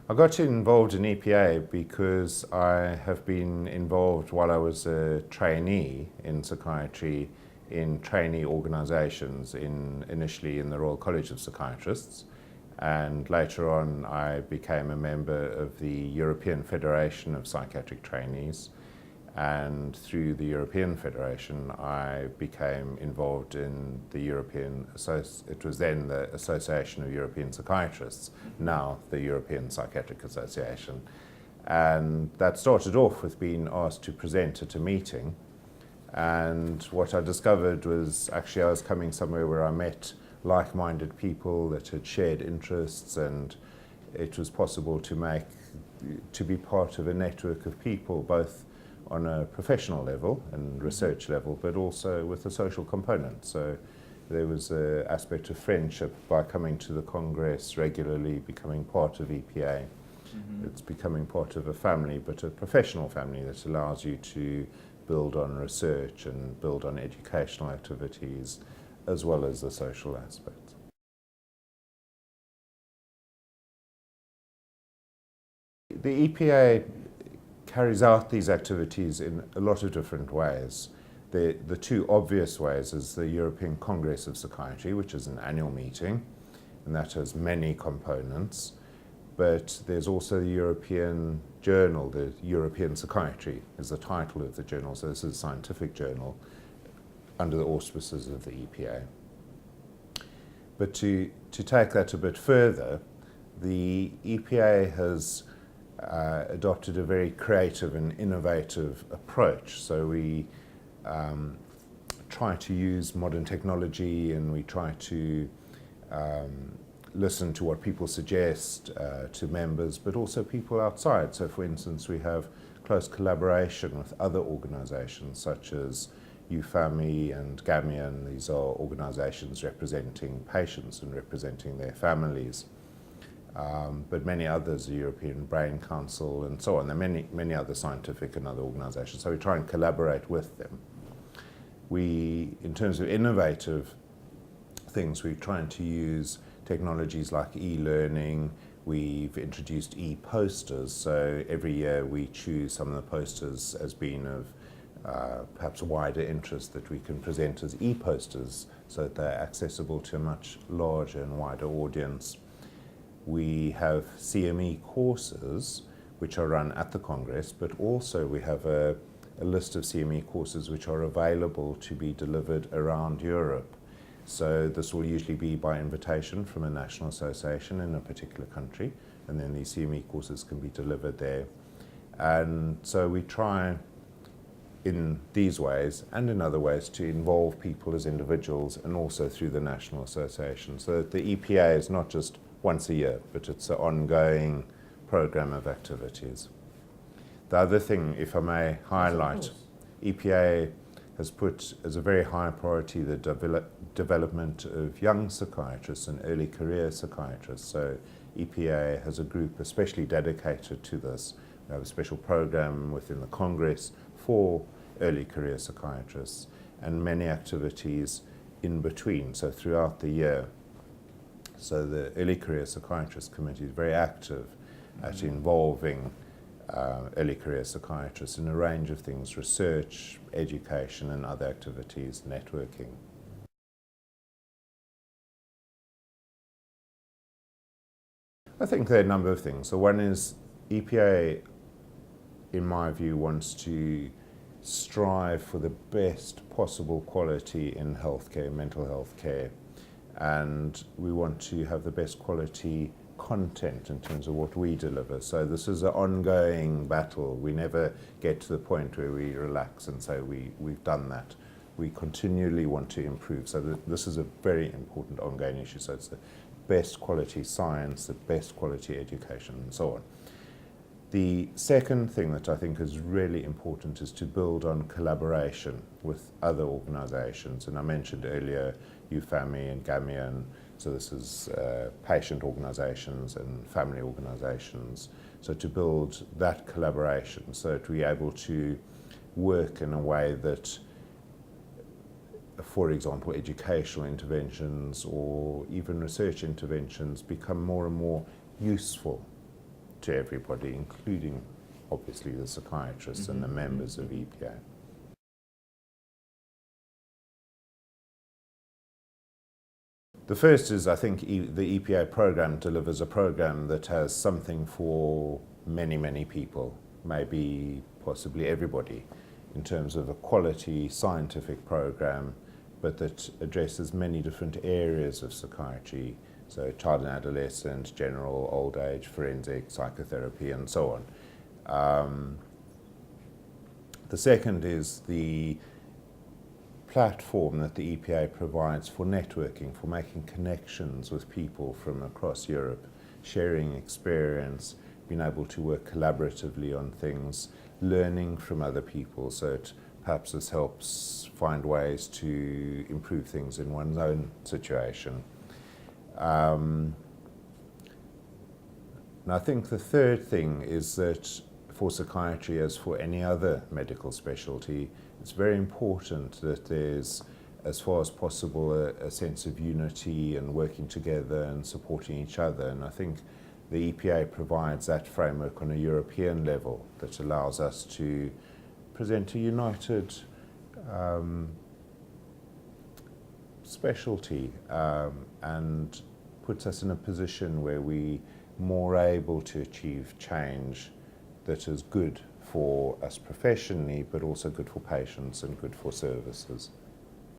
I got involved in EPA because I have been involved while I was a trainee in psychiatry in trainee organisations, initially in the Royal College of Psychiatrists, and later on I became a member of the European Federation of Psychiatric Trainees, and through the European Federation I became involved in the it was then the Association of European Psychiatrists, now the European Psychiatric Association. And that started off with being asked to present at a meeting, and what I discovered was actually I was coming somewhere where I met like-minded people that had shared interests, and it was possible to be part of a network of people, both on a professional level and research level, but also with a social component. So there was an aspect of friendship by coming to the Congress regularly, becoming part of EPA. It's becoming part of a family, but a professional family that allows you to build on research and build on educational activities, as well as the social aspects. The EPA carries out these activities in a lot of different ways. The two obvious ways is the European Congress of Psychiatry, which is an annual meeting, and that has many components. But there's also the European Journal, the European Psychiatry is the title of the journal, so this is a scientific journal under the auspices of the EPA. But to take that a bit further, the EPA has adopted a very creative and innovative approach. So we try to use modern technology, and we try to listen to what people suggest to members, but also people outside. So for instance, we have close collaboration with other organizations such as EPA and GAMIAN. These are organizations representing patients and representing their families. But many others, the European Brain Council and so on. There are many other scientific and other organizations. So we try and collaborate with them. In terms of innovative things, we're trying to use technologies like e-learning. We've introduced e-posters. So every year we choose some of the posters as being of perhaps wider interest that we can present as e-posters so that they're accessible to a much larger and wider audience. We have CME courses which are run at the Congress, but also we have a list of CME courses which are available to be delivered around Europe. So this will usually be by invitation from a national association in a particular country, and then these CME courses can be delivered there. And so we try in these ways and in other ways to involve people as individuals, and also through the national association, so that the EPA is not just once a year, but it's an ongoing program of activities. The other thing, if I may highlight, EPA has put as a very high priority the development of young psychiatrists and early career psychiatrists. So EPA has a group especially dedicated to this. We have a special program within the Congress for early career psychiatrists, and many activities in between, so throughout the year. So the Early Career Psychiatrist Committee is very active at involving early career psychiatrists in a range of things: research, education, and other activities, networking. I think there are a number of things. So one is EPA, in my view, wants to strive for the best possible quality in healthcare, mental health care. And we want to have the best quality content in terms of what we deliver. So this is an ongoing battle. We never get to the point where we relax and say we've done that. We continually want to improve. So this is a very important ongoing issue. So it's the best quality science, the best quality education, and so on. The second thing that I think is really important is to build on collaboration with other organizations. And I mentioned earlier EPA and GAMIAN, so this is patient organizations and family organizations. So to build that collaboration so that we're able to work in a way that, for example, educational interventions or even research interventions become more and more useful to everybody, including obviously the psychiatrists and the members of EPA. The first is, I think, the EPA program delivers a program that has something for many, many people, maybe possibly everybody, in terms of a quality scientific program, but that addresses many different areas of psychiatry, so child and adolescent, general, old age, forensic, psychotherapy, and so on. The second is the platform that the EPA provides for networking, for making connections with people from across Europe, sharing experience, being able to work collaboratively on things, learning from other people, so perhaps this helps find ways to improve things in one's own situation. And I think the third thing is that for psychiatry, as for any other medical specialty, it's very important that there's, as far as possible, a sense of unity and working together and supporting each other. And I think the EPA provides that framework on a European level that allows us to present a united specialty and puts us in a position where we're more able to achieve change that is good for us professionally, but also good for patients and good for services.